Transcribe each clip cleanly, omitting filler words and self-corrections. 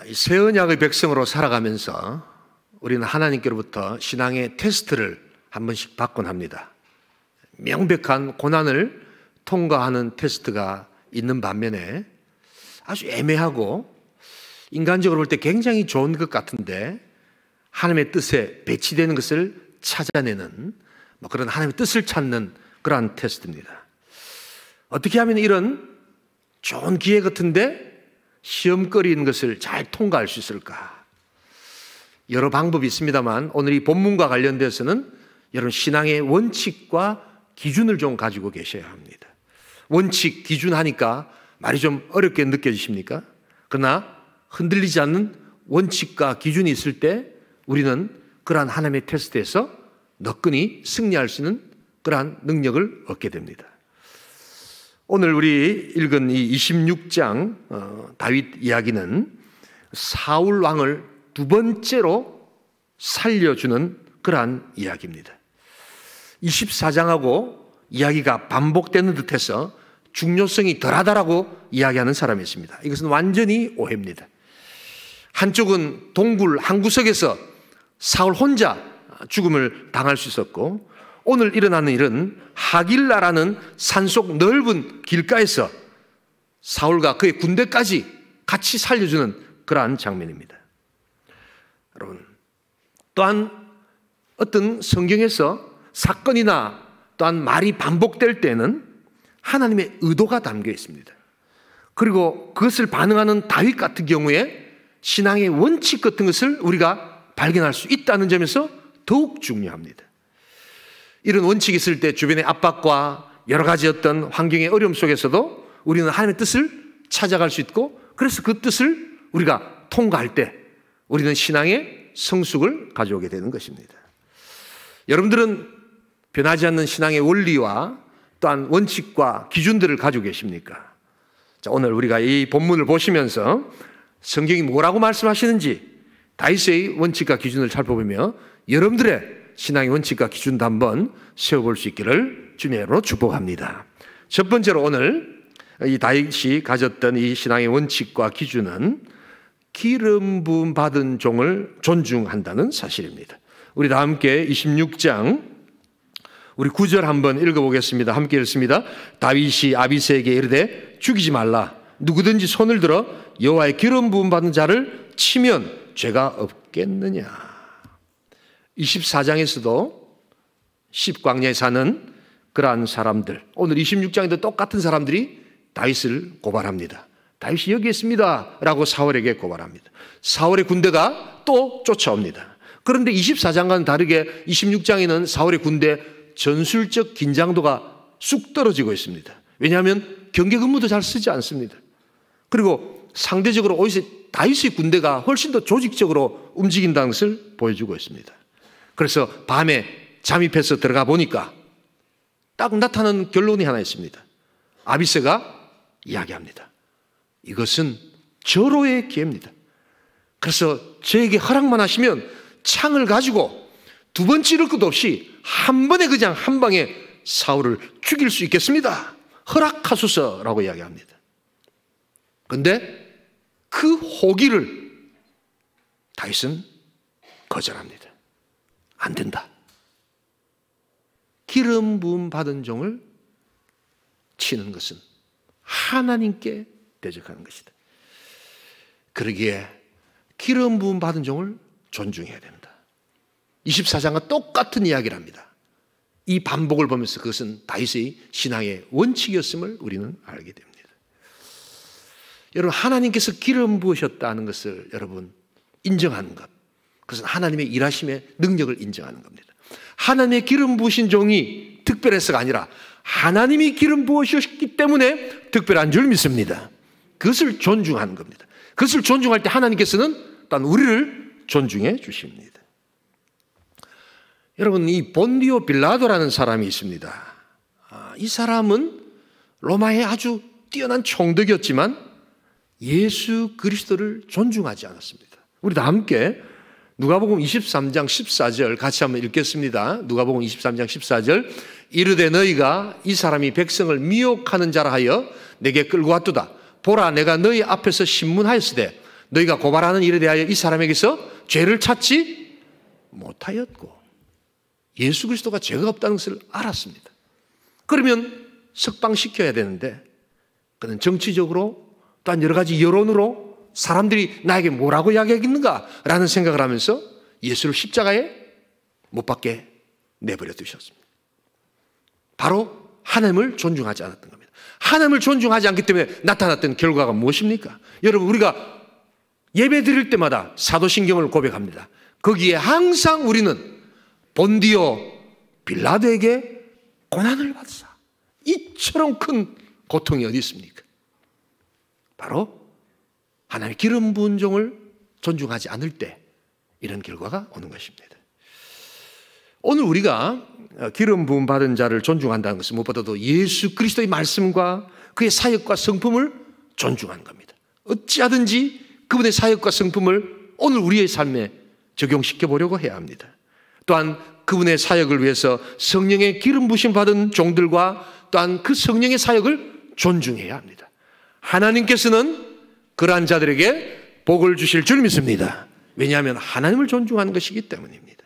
이 새 언약의 백성으로 살아가면서 우리는 하나님께로부터 신앙의 테스트를 한 번씩 받곤 합니다. 명백한 고난을 통과하는 테스트가 있는 반면에 아주 애매하고 인간적으로 볼 때 굉장히 좋은 것 같은데 하나님의 뜻에 배치되는 것을 찾아내는 그런 하나님의 뜻을 찾는 그러한 테스트입니다. 어떻게 하면 이런 좋은 기회 같은데 시험거리인 것을 잘 통과할 수 있을까? 여러 방법이 있습니다만 오늘 이 본문과 관련돼서는 여러분 신앙의 원칙과 기준을 좀 가지고 계셔야 합니다. 원칙, 기준 하니까 말이 좀 어렵게 느껴지십니까? 그러나 흔들리지 않는 원칙과 기준이 있을 때 우리는 그러한 하나님의 테스트에서 너끈히 승리할 수 있는 그러한 능력을 얻게 됩니다. 오늘 우리 읽은 이 26장 다윗 이야기는 사울 왕을 두 번째로 살려주는 그러한 이야기입니다. 24장하고 이야기가 반복되는 듯해서 중요성이 덜하다라고 이야기하는 사람이 있습니다. 이것은 완전히 오해입니다. 한쪽은 동굴 한 구석에서 사울 혼자 죽음을 당할 수 있었고 오늘 일어나는 일은 하길라라는 산속 넓은 길가에서 사울과 그의 군대까지 같이 살려주는 그러한 장면입니다. 여러분, 또한 어떤 성경에서 사건이나 또한 말이 반복될 때는 하나님의 의도가 담겨 있습니다. 그리고 그것을 반응하는 다윗 같은 경우에 신앙의 원칙 같은 것을 우리가 발견할 수 있다는 점에서 더욱 중요합니다. 이런 원칙이 있을 때 주변의 압박과 여러 가지 어떤 환경의 어려움 속에서도 우리는 하나님의 뜻을 찾아갈 수 있고 그래서 그 뜻을 우리가 통과할 때 우리는 신앙의 성숙을 가져오게 되는 것입니다. 여러분들은 변하지 않는 신앙의 원리와 또한 원칙과 기준들을 가지고 계십니까? 자, 오늘 우리가 이 본문을 보시면서 성경이 뭐라고 말씀하시는지 다윗의 원칙과 기준을 살펴보며 여러분들의 신앙의 원칙과 기준도 한번 세워볼 수 있기를 주님의 이름으로 축복합니다. 첫 번째로 오늘 이 다윗이 가졌던 이 신앙의 원칙과 기준은 기름 부음 받은 종을 존중한다는 사실입니다. 우리 다 함께 26장 우리 9절 한번 읽어보겠습니다. 함께 읽습니다. 다윗이 아비새에게 이르되 죽이지 말라. 누구든지 손을 들어 여호와의 기름 부음 받은 자를 치면 죄가 없겠느냐. 24장에서도 십광야에 사는 그러한 사람들, 오늘 26장에도 똑같은 사람들이 다윗을 고발합니다. 다윗이 여기 있습니다 라고 사울에게 고발합니다. 사울의 군대가 또 쫓아옵니다. 그런데 24장과는 다르게 26장에는 사울의 군대 전술적 긴장도가 쑥 떨어지고 있습니다. 왜냐하면 경계 근무도 잘 쓰지 않습니다. 그리고 상대적으로 오히려 다윗의 군대가 훨씬 더 조직적으로 움직인다는 것을 보여주고 있습니다. 그래서 밤에 잠입해서 들어가 보니까 딱 나타나는 결론이 하나 있습니다. 아비새가 이야기합니다. 이것은 절호의 기회입니다. 그래서 저에게 허락만 하시면 창을 가지고 두 번 찌를 것도 없이 한 번에 그냥 한 방에 사울을 죽일 수 있겠습니다. 허락하소서라고 이야기합니다. 그런데 그 호기를 다윗은 거절합니다. 안 된다. 기름 부음 받은 종을 치는 것은 하나님께 대적하는 것이다. 그러기에 기름 부음 받은 종을 존중해야 된다. 24장과 똑같은 이야기를 합니다. 이 반복을 보면서 그것은 다윗의 신앙의 원칙이었음을 우리는 알게 됩니다. 여러분, 하나님께서 기름 부으셨다는 것을 여러분 인정하는 것, 그것은 하나님의 일하심의 능력을 인정하는 겁니다. 하나님의 기름 부으신 종이 특별해서가 아니라 하나님이 기름 부으셨기 때문에 특별한 줄 믿습니다. 그것을 존중하는 겁니다. 그것을 존중할 때 하나님께서는 또한 우리를 존중해 주십니다. 여러분, 이 본디오 빌라도라는 사람이 있습니다. 이 사람은 로마의 아주 뛰어난 총독이었지만 예수 그리스도를 존중하지 않았습니다. 우리 다 함께 누가복음 23장 14절 같이 한번 읽겠습니다. 누가복음 23장 14절. 이르되 너희가 이 사람이 백성을 미혹하는 자라 하여 내게 끌고 왔도다. 보라, 내가 너희 앞에서 신문하였으되 너희가 고발하는 일에 대하여 이 사람에게서 죄를 찾지 못하였고 예수 그리스도가 죄가 없다는 것을 알았습니다. 그러면 석방시켜야 되는데 그는 정치적으로 또한 여러 가지 여론으로 사람들이 나에게 뭐라고 이야기하겠는가라는 생각을 하면서 예수를 십자가에 못 박게 내버려 두셨습니다. 바로 하나님을 존중하지 않았던 겁니다. 하나님을 존중하지 않기 때문에 나타났던 결과가 무엇입니까? 여러분, 우리가 예배 드릴 때마다 사도신경을 고백합니다. 거기에 항상 우리는 본디오 빌라도에게 고난을 받으사, 이처럼 큰 고통이 어디 있습니까? 바로 하나님의 기름 부은 종을 존중하지 않을 때 이런 결과가 오는 것입니다. 오늘 우리가 기름 부음 받은 자를 존중한다는 것은 무엇보다도 예수 그리스도의 말씀과 그의 사역과 성품을 존중하는 겁니다. 어찌하든지 그분의 사역과 성품을 오늘 우리의 삶에 적용시켜 보려고 해야 합니다. 또한 그분의 사역을 위해서 성령의 기름 부심 받은 종들과 또한 그 성령의 사역을 존중해야 합니다. 하나님께서는 그러한 자들에게 복을 주실 줄 믿습니다. 왜냐하면 하나님을 존중하는 것이기 때문입니다.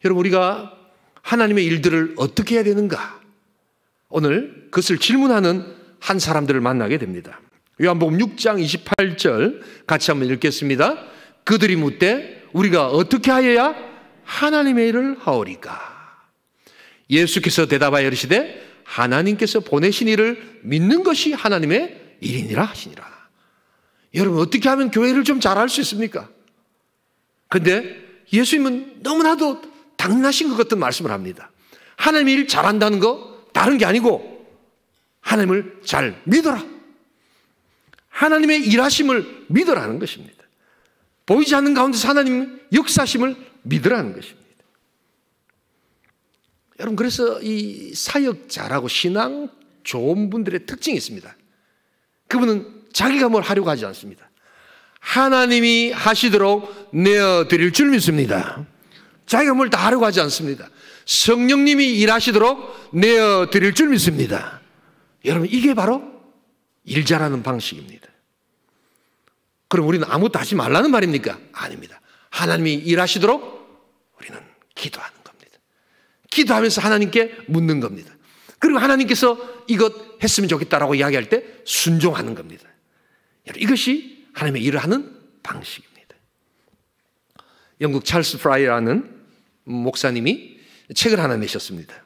여러분, 우리가 하나님의 일들을 어떻게 해야 되는가? 오늘 그것을 질문하는 한 사람들을 만나게 됩니다. 요한복음 6장 28절 같이 한번 읽겠습니다. 그들이 묻되 우리가 어떻게 하여야 하나님의 일을 하오리까? 예수께서 대답하여 이르시되 하나님께서 보내신 이를 믿는 것이 하나님의 일이니라 하시니라. 여러분, 어떻게 하면 교회를 좀 잘할 수 있습니까? 그런데 예수님은 너무나도 당연하신 것 같은 말씀을 합니다. 하나님의 일 잘한다는 거 다른 게 아니고 하나님을 잘 믿어라. 하나님의 일하심을 믿으라는 것입니다. 보이지 않는 가운데서 하나님 역사심을 믿으라는 것입니다. 여러분, 그래서 이 사역자라고 신앙 좋은 분들의 특징이 있습니다. 그분은 자기가 뭘 하려고 하지 않습니다. 하나님이 하시도록 내어드릴 줄 믿습니다. 자기가 뭘 다 하려고 하지 않습니다. 성령님이 일하시도록 내어드릴 줄 믿습니다. 여러분, 이게 바로 일 잘하는 방식입니다. 그럼 우리는 아무것도 하지 말라는 말입니까? 아닙니다. 하나님이 일하시도록 우리는 기도하는 겁니다. 기도하면서 하나님께 묻는 겁니다. 그리고 하나님께서 이것 했으면 좋겠다라고 이야기할 때 순종하는 겁니다. 여러분, 이것이 하나님의 일을 하는 방식입니다. 영국 찰스 프라이라는 목사님이 책을 하나 내셨습니다.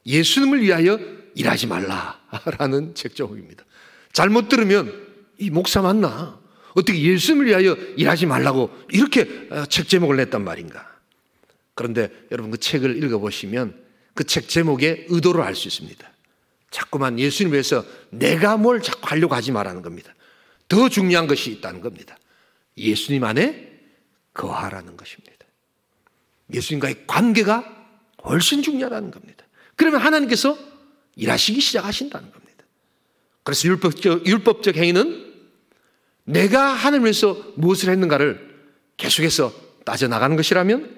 예수님을 위하여 일하지 말라라는 책 제목입니다. 잘못 들으면 이 목사 맞나? 어떻게 예수님을 위하여 일하지 말라고 이렇게 책 제목을 냈단 말인가? 그런데 여러분, 그 책을 읽어보시면 그 책 제목의 의도를 알 수 있습니다. 자꾸만 예수님을 위해서 내가 뭘 자꾸 하려고 하지 말라는 겁니다. 더 중요한 것이 있다는 겁니다. 예수님 안에 거하라는 것입니다. 예수님과의 관계가 훨씬 중요하다는 겁니다. 그러면 하나님께서 일하시기 시작하신다는 겁니다. 그래서 율법적 행위는 내가 하나님을 위해서 무엇을 했는가를 계속해서 따져나가는 것이라면,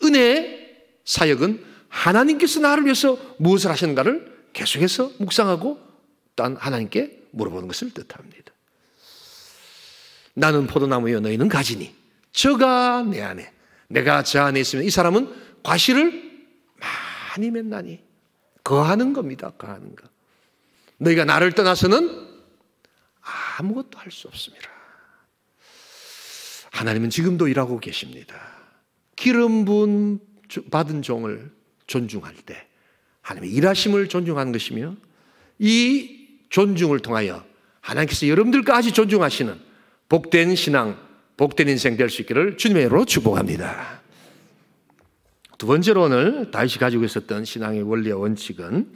은혜의 사역은 하나님께서 나를 위해서 무엇을 하셨는가를 계속해서 묵상하고 또한 하나님께 물어보는 것을 뜻합니다. 나는 포도나무여 너희는 가지니 저가 내 안에 내가 저 안에 있으면 이 사람은 과실을 많이 맺나니. 거하는 겁니다. 거하는 것. 너희가 나를 떠나서는 아무것도 할 수 없습니다. 하나님은 지금도 일하고 계십니다. 기름 부은 받은 종을 존중할 때 하나님의 일하심을 존중하는 것이며, 이 존중을 통하여 하나님께서 여러분들까지 존중하시는 복된 신앙, 복된 인생 될 수 있기를 주님의 이름으로 축복합니다. 두 번째로 오늘 다윗이 가지고 있었던 신앙의 원리와 원칙은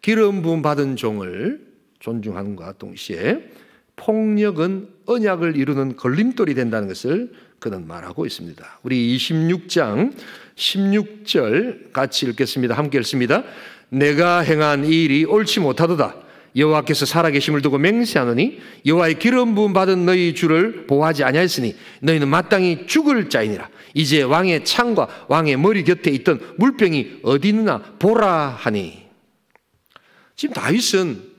기름 부음 받은 종을 존중하는과 동시에 폭력은 언약을 이루는 걸림돌이 된다는 것을 그는 말하고 있습니다. 우리 26장 16절 같이 읽겠습니다. 함께 읽습니다. 내가 행한 이 일이 옳지 못하도다. 여호와께서 살아계심을 두고 맹세하노니 여호와의 기름 부음 받은 너희 주를 보호하지 아니하였으니 너희는 마땅히 죽을 자이니라. 이제 왕의 창과 왕의 머리 곁에 있던 물병이 어디 있느냐 보라 하니. 지금 다윗은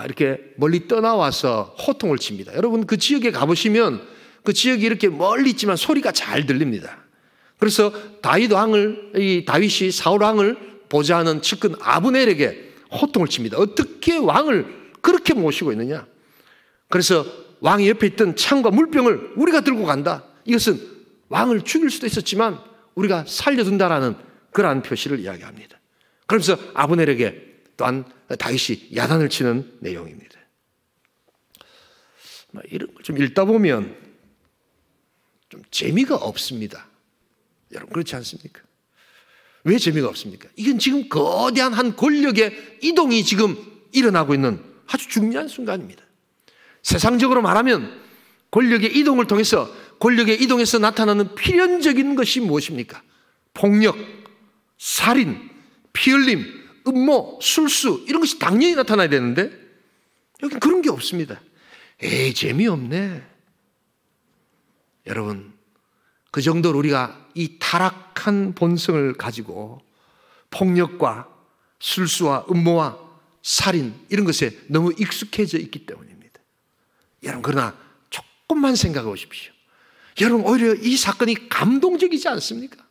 이렇게 멀리 떠나와서 호통을 칩니다. 여러분 그 지역에 가보시면 그 지역이 이렇게 멀리 있지만 소리가 잘 들립니다. 그래서 다윗이 사울 왕을 보좌하는 측근 아브넬에게 호통을 칩니다. 어떻게 왕을 그렇게 모시고 있느냐? 그래서 왕이 옆에 있던 창과 물병을 우리가 들고 간다. 이것은 왕을 죽일 수도 있었지만 우리가 살려둔다라는 그러한 표시를 이야기합니다. 그러면서 아브넬에게 또한 다윗이 야단을 치는 내용입니다. 이런 걸 좀 읽다 보면 좀 재미가 없습니다. 여러분 그렇지 않습니까? 왜 재미가 없습니까? 이건 지금 거대한 한 권력의 이동이 지금 일어나고 있는 아주 중요한 순간입니다. 세상적으로 말하면 권력의 이동을 통해서 권력의 이동에서 나타나는 필연적인 것이 무엇입니까? 폭력, 살인, 피 흘림, 음모, 술수 이런 것이 당연히 나타나야 되는데 여기 그런 게 없습니다. 에이 재미없네. 여러분 그 정도로 우리가 이 타락한 본성을 가지고 폭력과 술수와 음모와 살인 이런 것에 너무 익숙해져 있기 때문입니다. 여러분 그러나 조금만 생각해 보십시오. 여러분 오히려 이 사건이 감동적이지 않습니까?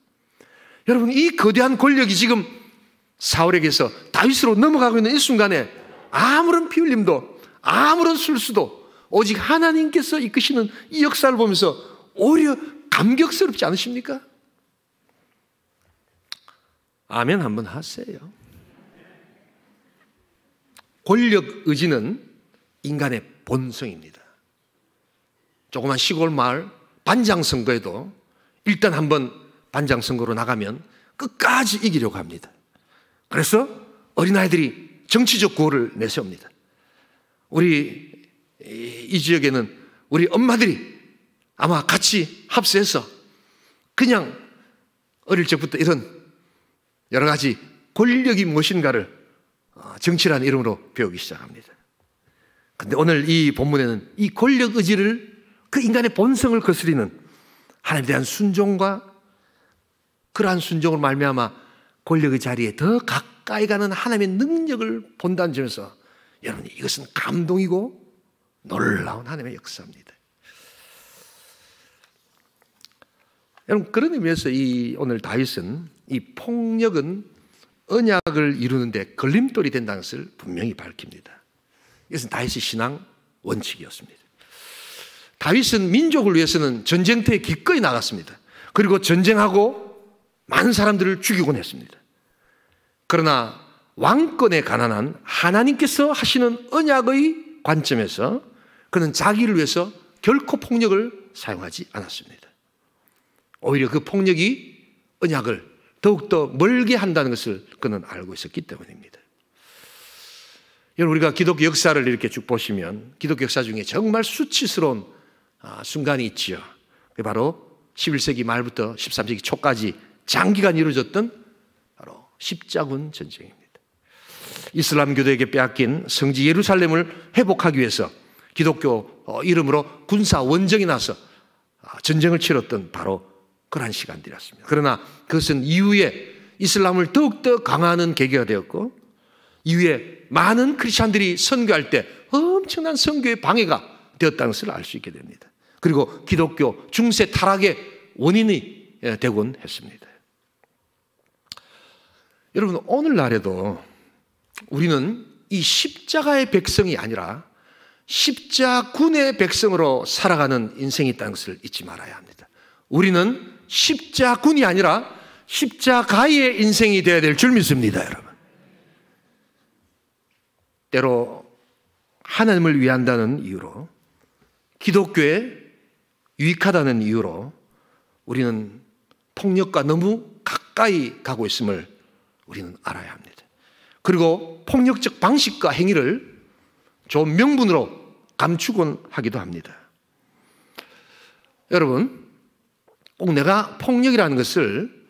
여러분 이 거대한 권력이 지금 사울에게서 다윗으로 넘어가고 있는 이 순간에 아무런 피 흘림도 아무런 술수도 오직 하나님께서 이끄시는 이 역사를 보면서 오히려 감격스럽지 않으십니까? 아멘 한번 하세요. 권력 의지는 인간의 본성입니다. 조그만 시골 마을 반장선거에도 일단 한번 반장선거로 나가면 끝까지 이기려고 합니다. 그래서 어린아이들이 정치적 구호를 내세웁니다. 우리 이 지역에는 우리 엄마들이 아마 같이 합세해서 그냥 어릴 적부터 이런 여러 가지 권력이 무엇인가를 정치라는 이름으로 배우기 시작합니다. 그런데 오늘 이 본문에는 이 권력 의지를 그 인간의 본성을 거스리는 하나님에 대한 순종과 그러한 순종으로 말미암아 권력의 자리에 더 가까이 가는 하나님의 능력을 본다는 점에서 여러분 이것은 감동이고 놀라운 하나님의 역사입니다. 여러분 그런 의미에서 오늘 다윗은 이 폭력은 언약을 이루는데 걸림돌이 된다는 것을 분명히 밝힙니다. 이것은 다윗의 신앙 원칙이었습니다. 다윗은 민족을 위해서는 전쟁터에 기꺼이 나갔습니다. 그리고 전쟁하고 많은 사람들을 죽이곤 했습니다. 그러나 왕권에 관한한 하나님께서 하시는 언약의 관점에서 그는 자기를 위해서 결코 폭력을 사용하지 않았습니다. 오히려 그 폭력이 언약을 더욱더 멀게 한다는 것을 그는 알고 있었기 때문입니다. 여러분 우리가 기독교 역사를 이렇게 쭉 보시면 기독교 역사 중에 정말 수치스러운 순간이 있지요. 그게 바로 11세기 말부터 13세기 초까지 장기간 이루어졌던 바로 십자군 전쟁입니다. 이슬람 교도에게 빼앗긴 성지 예루살렘을 회복하기 위해서 기독교 이름으로 군사 원정이 나서 전쟁을 치렀던 바로 그러한 시간들이었습니다. 그러나 그것은 이후에 이슬람을 더욱더 강화하는 계기가 되었고 이후에 많은 크리스찬들이 선교할 때 엄청난 선교의 방해가 되었다는 것을 알 수 있게 됩니다. 그리고 기독교 중세 타락의 원인이 되곤 했습니다. 여러분 오늘날에도 우리는 이 십자가의 백성이 아니라 십자군의 백성으로 살아가는 인생이 있다는 것을 잊지 말아야 합니다. 우리는 십자군이 아니라 십자가의 인생이 되어야 될 줄 믿습니다, 여러분. 때로 하나님을 위한다는 이유로 기독교에 유익하다는 이유로 우리는 폭력과 너무 가까이 가고 있음을 우리는 알아야 합니다. 그리고 폭력적 방식과 행위를 좋은 명분으로 감추곤 하기도 합니다. 여러분 꼭 내가 폭력이라는 것을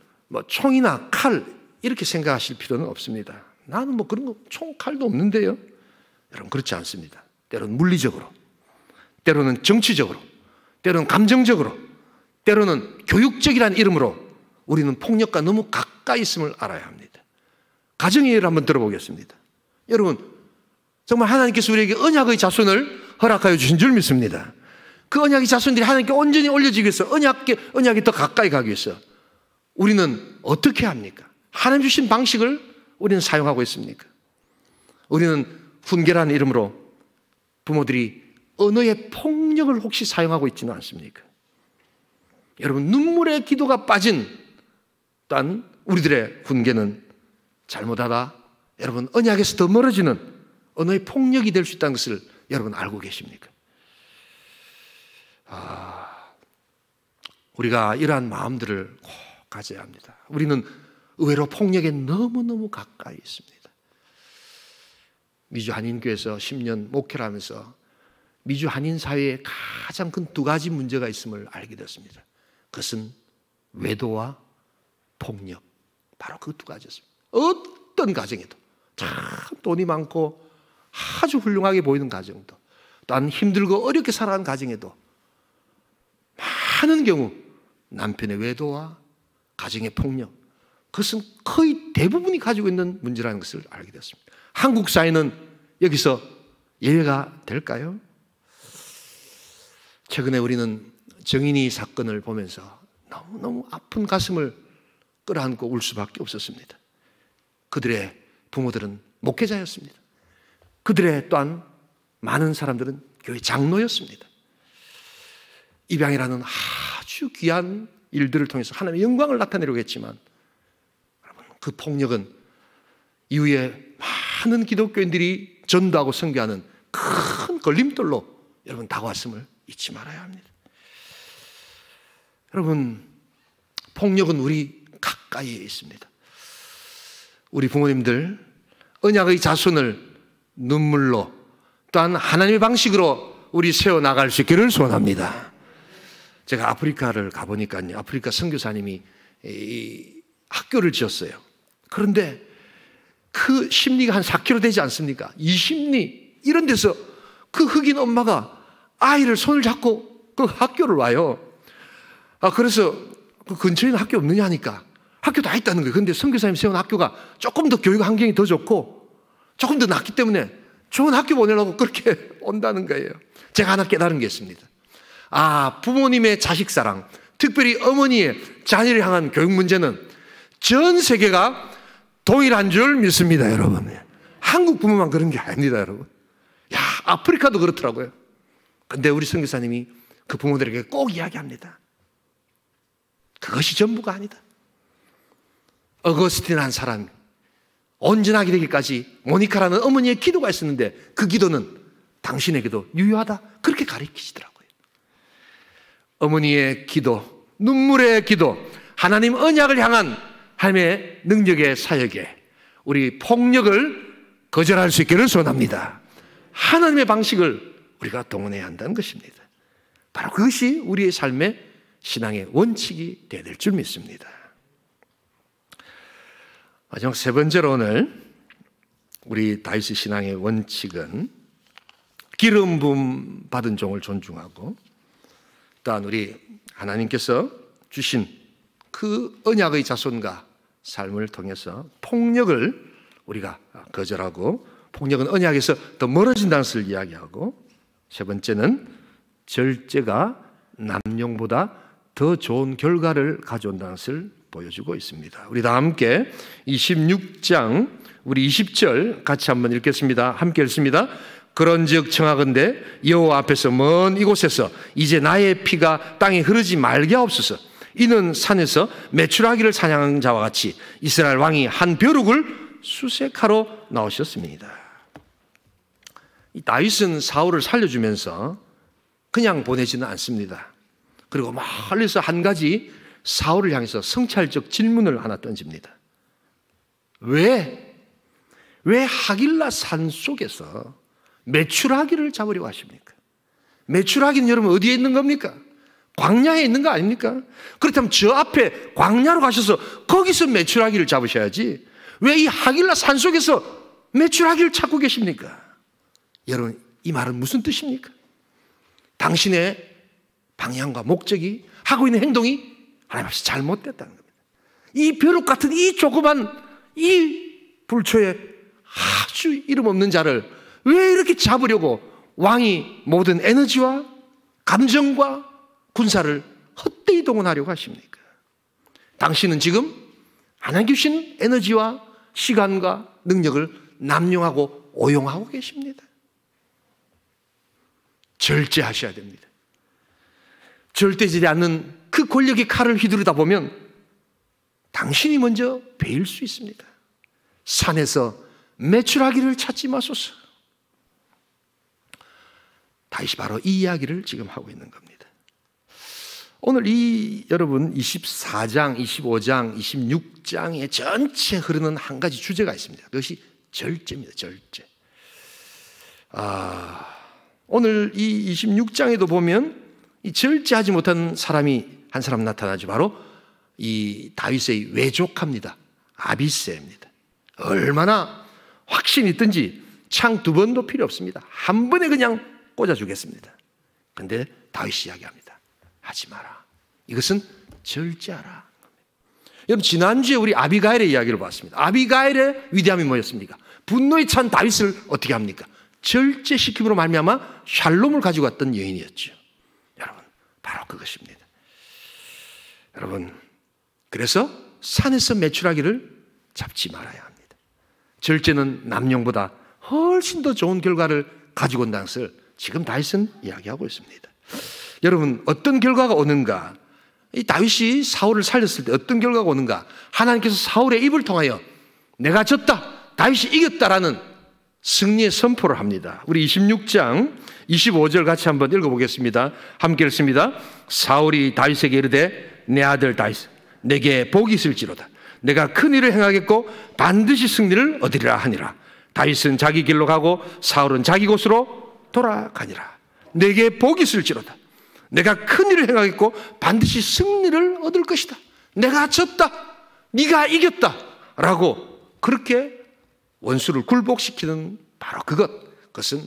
총이나 칼 이렇게 생각하실 필요는 없습니다. 나는 그런 거 총, 칼도 없는데요. 여러분 그렇지 않습니다. 때로는 물리적으로, 때로는 정치적으로, 때로는 감정적으로, 때로는 교육적이라는 이름으로 우리는 폭력과 너무 가까이 있음을 알아야 합니다. 가정의 예를 한번 들어보겠습니다. 여러분 정말 하나님께서 우리에게 언약의 자손을 허락하여 주신 줄 믿습니다. 그 언약의 자손들이 하나님께 온전히 올려지기 위해서 언약에 더 가까이 가기 위해서 우리는 어떻게 합니까? 하나님 주신 방식을 우리는 사용하고 있습니까? 우리는 훈계라는 이름으로 부모들이 언어의 폭력을 혹시 사용하고 있지는 않습니까? 여러분, 눈물의 기도가 빠진 또한 우리들의 훈계는 잘못하다 여러분 언약에서 더 멀어지는 언어의 폭력이 될 수 있다는 것을 여러분 알고 계십니까? 우리가 이러한 마음들을 꼭 가져야 합니다. 우리는 의외로 폭력에 너무너무 가까이 있습니다. 미주 한인교회에서 10년 목회를 하면서 미주 한인 사회에 가장 큰 두 가지 문제가 있음을 알게 되었습니다. 그것은 외도와 폭력, 바로 그 두 가지였습니다. 어떤 가정에도 참 돈이 많고 아주 훌륭하게 보이는 가정도, 또한 힘들고 어렵게 살아가는 가정에도 많은 경우 남편의 외도와 가정의 폭력, 그것은 거의 대부분이 가지고 있는 문제라는 것을 알게 되었습니다. 한국 사회는 여기서 예외가 될까요? 최근에 우리는 정인이 사건을 보면서 너무너무 아픈 가슴을 끌어안고 울 수밖에 없었습니다. 그들의 부모들은 목회자였습니다. 그들의 또한 많은 사람들은 교회 장로였습니다. 입양이라는 아주 귀한 일들을 통해서 하나님의 영광을 나타내려고 했지만 여러분, 그 폭력은 이후에 많은 기독교인들이 전도하고 선교하는 큰 걸림돌로 여러분 다가왔음을 잊지 말아야 합니다. 여러분, 폭력은 우리 가까이에 있습니다. 우리 부모님들 언약의 자손을 눈물로 또한 하나님의 방식으로 우리 세워나갈 수 있기를 소원합니다. 제가 아프리카를 가보니까요, 아프리카 선교사님이 학교를 지었어요. 그런데 그 심리가 한 4km 되지 않습니까? 이 심리 이런 데서 그 흑인 엄마가 아이를 손을 잡고 그 학교를 와요. 그래서 그 근처에는 학교 없느냐 하니까 학교 다 있다는 거예요. 그런데 선교사님 세운 학교가 조금 더 교육 환경이 더 좋고 조금 더 낫기 때문에 좋은 학교 보내려고 그렇게 온다는 거예요. 제가 하나 깨달은 게 있습니다. 부모님의 자식 사랑, 특별히 어머니의 자녀를 향한 교육 문제는 전 세계가 동일한 줄 믿습니다, 여러분. 한국 부모만 그런 게 아닙니다, 여러분. 아프리카도 그렇더라고요. 근데 우리 선교사님이 그 부모들에게 꼭 이야기합니다. 그것이 전부가 아니다. 어거스틴이라는 사람이 온전하게 되기까지 모니카라는 어머니의 기도가 있었는데 그 기도는 당신에게도 유효하다. 그렇게 가르치시더라고요. 어머니의 기도, 눈물의 기도, 하나님 언약을 향한 하나님의 능력의 사역에 우리 폭력을 거절할 수 있기를 소원합니다. 하나님의 방식을 우리가 동원해야 한다는 것입니다. 바로 그것이 우리의 삶의 신앙의 원칙이 되어야 될 줄 믿습니다. 마지막 세 번째로 오늘 우리 다윗의 신앙의 원칙은 기름 부음 받은 종을 존중하고 또한 우리 하나님께서 주신 그 언약의 자손과 삶을 통해서 폭력을 우리가 거절하고 폭력은 언약에서 더 멀어진다는 것을 이야기하고 세 번째는 절제가 남용보다 더 좋은 결과를 가져온다는 것을 보여주고 있습니다. 우리 다 함께 26장 우리 20절 같이 한번 읽겠습니다. 함께 읽습니다. 그런즉 청하건대 여호와 앞에서 먼 이곳에서 이제 나의 피가 땅에 흐르지 말게 하옵소서. 이는 산에서 메추라기를 사냥한 자와 같이 이스라엘 왕이 한 벼룩을 수색하러 나오셨습니다. 이 다윗은 사울을 살려주면서 그냥 보내지는 않습니다. 그리고 멀리서 한 가지 사울을 향해서 성찰적 질문을 하나 던집니다. 왜 하길라 산 속에서 메추라기를 잡으려고 하십니까? 메추라기는 여러분 어디에 있는 겁니까? 광야에 있는 거 아닙니까? 그렇다면 저 앞에 광야로 가셔서 거기서 메추라기를 잡으셔야지 왜 이 하길라 산 속에서 메추라기를 찾고 계십니까? 여러분, 이 말은 무슨 뜻입니까? 당신의 방향과 목적이 하고 있는 행동이 하나님 앞에서 잘못됐다는 겁니다. 이 벼룩 같은 이 조그만 이 불초에 아주 이름 없는 자를 왜 이렇게 잡으려고 왕이 모든 에너지와 감정과 군사를 헛되이 동원하려고 하십니까? 당신은 지금 하나님 주신 에너지와 시간과 능력을 남용하고 오용하고 계십니다. 절제하셔야 됩니다. 절대되지 않는 그 권력의 칼을 휘두르다 보면 당신이 먼저 베일 수 있습니다. 산에서 매출하기를 찾지 마소서. 다윗이 바로 이 이야기를 지금 하고 있는 겁니다. 오늘 여러분 24장, 25장, 26장의 전체 흐르는 한 가지 주제가 있습니다. 그것이 절제입니다. 절제. 오늘 이 26장에도 보면 이 절제하지 못한 사람이 한 사람 나타나죠. 바로 이 다윗의 외조카입니다. 아비새입니다. 얼마나 확신이 있든지 창 두 번도 필요 없습니다. 한 번에 그냥 꽂아주겠습니다. 그런데 다윗이 이야기합니다. 하지 마라. 이것은 절제하라. 여러분 지난주에 우리 아비가일의 이야기를 봤습니다. 아비가일의 위대함이 뭐였습니까? 분노에 찬 다윗을 어떻게 합니까? 절제시킴으로 말미암아 샬롬을 가지고 왔던 여인이었죠. 여러분 바로 그것입니다. 여러분 그래서 산에서 매출하기를 잡지 말아야 합니다. 절제는 남용보다 훨씬 더 좋은 결과를 가지고 온다는 것을 지금 다윗은 이야기하고 있습니다. 여러분 어떤 결과가 오는가? 이 다윗이 사울을 살렸을 때 어떤 결과가 오는가? 하나님께서 사울의 입을 통하여 내가 졌다, 다윗이 이겼다라는 승리의 선포를 합니다. 우리 26장 25절 같이 한번 읽어보겠습니다. 함께 읽습니다. 사울이 다윗에게 이르되 내 아들 다윗 내게 복이 있을지로다. 내가 큰 일을 행하겠고 반드시 승리를 얻으리라 하니라. 다윗은 자기 길로 가고 사울은 자기 곳으로 돌아가니라. 내게 복이 있을지로다. 내가 큰 일을 행하겠고 반드시 승리를 얻을 것이다. 내가 졌다, 네가 이겼다 라고 그렇게 원수를 굴복시키는 바로 그것은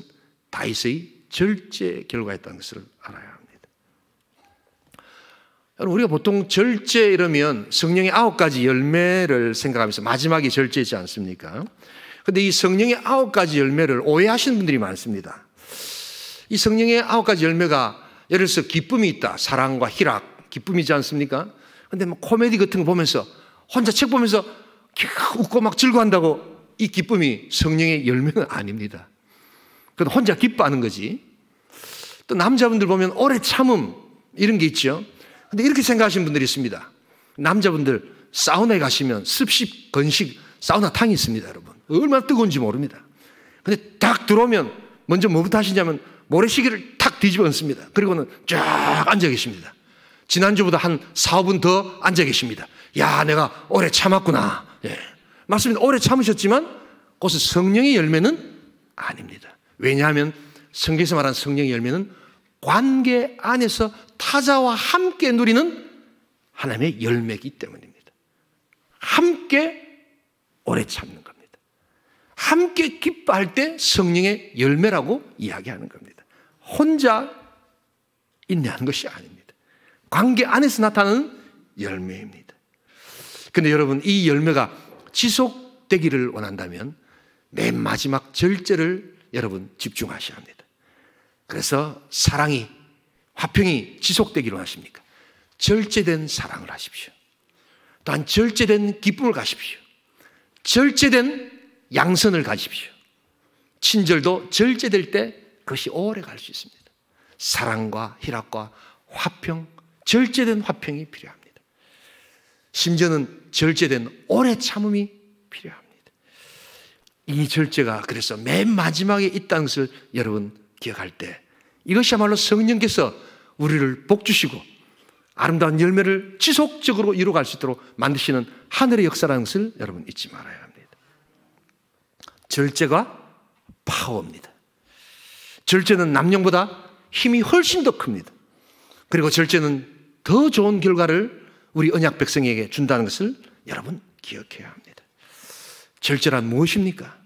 다윗의 절제 결과였다는 것을 알아야 합니다. 우리가 보통 절제 이러면 성령의 9가지 열매를 생각하면서 마지막이 절제이지 않습니까? 그런데 이 성령의 9가지 열매를 오해하시는 분들이 많습니다. 이 성령의 9가지 열매가 예를 들어서 기쁨이 있다. 사랑과 희락, 기쁨이지 않습니까? 그런데 뭐 코미디 같은 거 보면서 혼자 책 보면서 웃고 막 즐거워한다고 이 기쁨이 성령의 열매는 아닙니다. 그건 혼자 기뻐하는 거지. 또 남자분들 보면 오래 참음 이런 게 있죠. 근데 이렇게 생각하시는 분들이 있습니다. 남자분들 사우나에 가시면 습식, 건식 사우나탕이 있습니다, 여러분. 얼마나 뜨거운지 모릅니다. 근데 딱 들어오면 먼저 뭐부터 하시냐면 모래시계를 탁 뒤집어 얹습니다. 그리고는 쫙 앉아 계십니다. 지난주보다 한 4, 5분 더 앉아 계십니다. 야, 내가 오래 참았구나. 예. 맞습니다. 오래 참으셨지만 그것은 성령의 열매는 아닙니다. 왜냐하면 성경에서 말하는 성령의 열매는 관계 안에서 타자와 함께 누리는 하나님의 열매이기 때문입니다. 함께 오래 참는 겁니다. 함께 기뻐할 때 성령의 열매라고 이야기하는 겁니다. 혼자 인내하는 것이 아닙니다. 관계 안에서 나타나는 열매입니다. 그런데 여러분 이 열매가 지속되기를 원한다면 맨 마지막 절제를 여러분 집중하셔야 합니다. 그래서 사랑이, 화평이 지속되기를 원하십니까? 절제된 사랑을 하십시오. 또한 절제된 기쁨을 가십시오. 절제된 양선을 가십시오. 친절도 절제될 때 그것이 오래 갈 수 있습니다. 사랑과 희락과 화평, 절제된 화평이 필요합니다. 심지어는 절제된 오래 참음이 필요합니다. 이 절제가 그래서 맨 마지막에 있다는 것을 여러분 기억할 때 이것이야말로 성령께서 우리를 복주시고 아름다운 열매를 지속적으로 이루어갈 수 있도록 만드시는 하늘의 역사라는 것을 여러분 잊지 말아야 합니다. 절제가 파워입니다. 절제는 남용보다 힘이 훨씬 더 큽니다. 그리고 절제는 더 좋은 결과를 우리 언약 백성에게 준다는 것을 여러분 기억해야 합니다. 절제란 무엇입니까?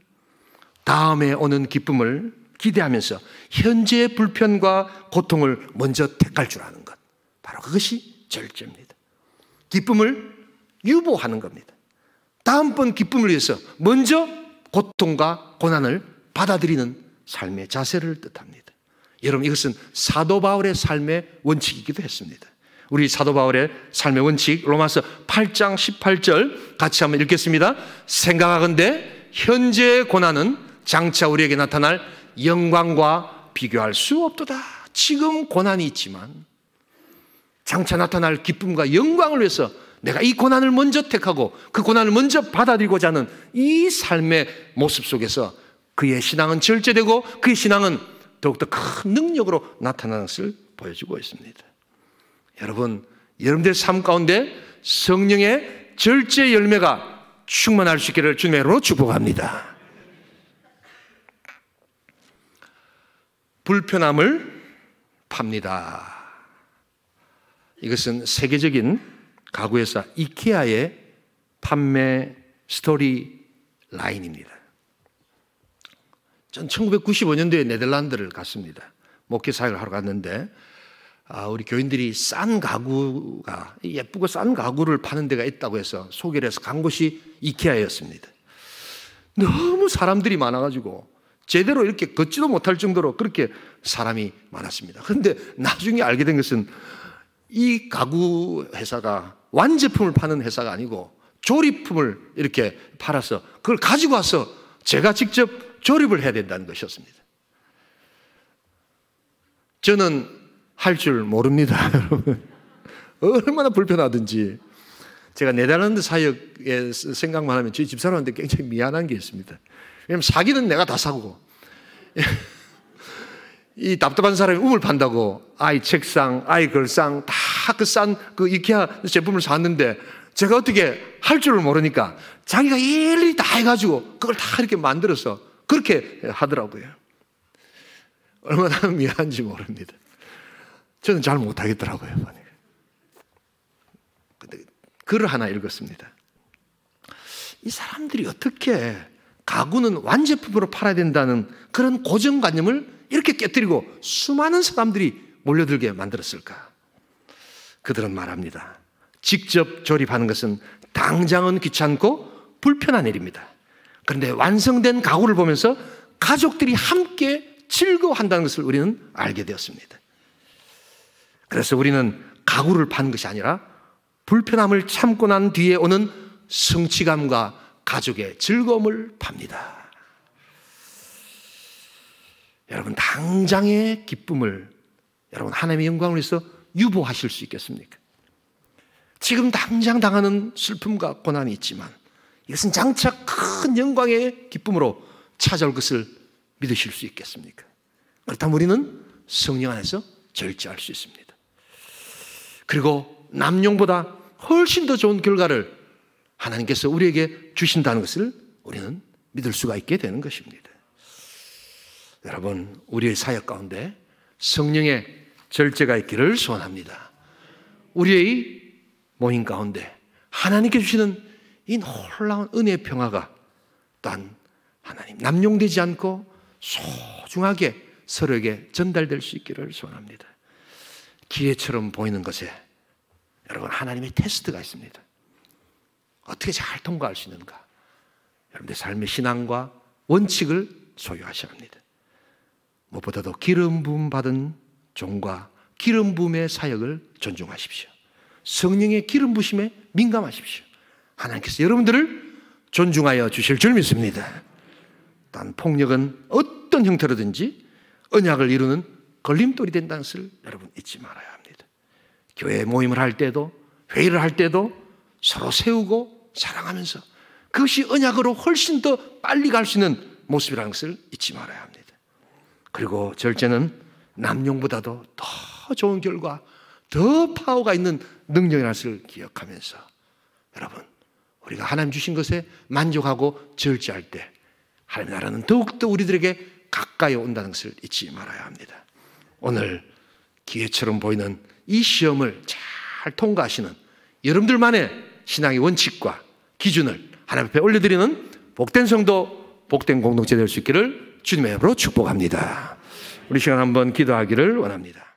다음에 오는 기쁨을 기대하면서 현재의 불편과 고통을 먼저 택할 줄 아는 것. 바로 그것이 절제입니다. 기쁨을 유보하는 겁니다. 다음번 기쁨을 위해서 먼저 고통과 고난을 받아들이는 삶의 자세를 뜻합니다. 여러분, 이것은 사도 바울의 삶의 원칙이기도 했습니다. 우리 사도 바울의 삶의 원칙, 로마서 8장 18절 같이 한번 읽겠습니다. 생각하건대 현재의 고난은 장차 우리에게 나타날 영광과 비교할 수 없도다. 지금 고난이 있지만 장차 나타날 기쁨과 영광을 위해서 내가 이 고난을 먼저 택하고 그 고난을 먼저 받아들이고자 하는 이 삶의 모습 속에서 그의 신앙은 절제되고 그의 신앙은 더욱더 큰 능력으로 나타나는 것을 보여주고 있습니다. 여러분, 여러분들의 삶 가운데 성령의 절제 열매가 충만할 수 있기를 주님의 이름으로 축복합니다. 불편함을 팝니다. 이것은 세계적인 가구회사 이케아의 판매 스토리 라인입니다. 전 1995년도에 네덜란드를 갔습니다. 목회 사역을 하러 갔는데 우리 교인들이 싼 가구가 예쁘고 싼 가구를 파는 데가 있다고 해서 소개를 해서 간 곳이 이케아였습니다. 너무 사람들이 많아가지고 제대로 이렇게 걷지도 못할 정도로 그렇게 사람이 많았습니다. 그런데 나중에 알게 된 것은 이 가구 회사가 완제품을 파는 회사가 아니고 조립품을 이렇게 팔아서 그걸 가지고 와서 제가 직접 조립을 해야 된다는 것이었습니다. 저는 할 줄 모릅니다, 여러분. 얼마나 불편하든지. 제가 네덜란드 사역에 생각만 하면 저희 집사람한테 굉장히 미안한 게 있습니다. 왜냐하면 사기는 내가 다 사고 이 답답한 사람이 우물 판다고 아이 책상, 아이 걸상 다 그 싼 그 이케아 제품을 샀는데 제가 어떻게 할 줄을 모르니까 자기가 일일이 다 해가지고 그걸 다 이렇게 만들어서 그렇게 하더라고요. 얼마나 미안한지 모릅니다. 저는 잘 못하겠더라고요. 근데 글을 하나 읽었습니다. 이 사람들이 어떻게 가구는 완제품으로 팔아야 된다는 그런 고정관념을 이렇게 깨뜨리고 수많은 사람들이 몰려들게 만들었을까? 그들은 말합니다. 직접 조립하는 것은 당장은 귀찮고 불편한 일입니다. 그런데 완성된 가구를 보면서 가족들이 함께 즐거워한다는 것을 우리는 알게 되었습니다. 그래서 우리는 가구를 파는 것이 아니라 불편함을 참고 난 뒤에 오는 성취감과 가족의 즐거움을 팝니다. 여러분, 당장의 기쁨을 여러분 하나님의 영광을 위해서 유보하실 수 있겠습니까? 지금 당장 당하는 슬픔과 고난이 있지만 이것은 장차 큰 영광의 기쁨으로 찾아올 것을 믿으실 수 있겠습니까? 그렇다면 우리는 성령 안에서 절제할 수 있습니다. 그리고 남용보다 훨씬 더 좋은 결과를 하나님께서 우리에게 주신다는 것을 우리는 믿을 수가 있게 되는 것입니다. 여러분, 우리의 사역 가운데 성령의 절제가 있기를 소원합니다. 우리의 모임 가운데 하나님께 주시는 이 놀라운 은혜의 평화가 또한 하나님 남용되지 않고 소중하게 서로에게 전달될 수 있기를 소원합니다. 기회처럼 보이는 것에 여러분 하나님의 테스트가 있습니다. 어떻게 잘 통과할 수 있는가? 여러분들 삶의 신앙과 원칙을 소유하셔야 합니다. 무엇보다도 기름 부음 받은 종과 기름 부음의 사역을 존중하십시오. 성령의 기름 부심에 민감하십시오. 하나님께서 여러분들을 존중하여 주실 줄 믿습니다. 단 폭력은 어떤 형태로든지 언약을 이루는 걸림돌이 된다는 것을 여러분 잊지 말아야 합니다. 교회 모임을 할 때도 회의를 할 때도 서로 세우고 사랑하면서 그것이 언약으로 훨씬 더 빨리 갈 수 있는 모습이라는 것을 잊지 말아야 합니다. 그리고 절제는 남용보다도 더 좋은 결과, 더 파워가 있는 능력이라는 것을 기억하면서 여러분, 우리가 하나님 주신 것에 만족하고 절제할 때 하나님의 나라는 더욱더 우리들에게 가까이 온다는 것을 잊지 말아야 합니다. 오늘 기회처럼 보이는 이 시험을 잘 통과하시는 여러분들만의 신앙의 원칙과 기준을 하나님 앞에 올려드리는 복된 성도, 복된 공동체 될 수 있기를 주님의 이름으로 축복합니다. 우리 시간 한번 기도하기를 원합니다.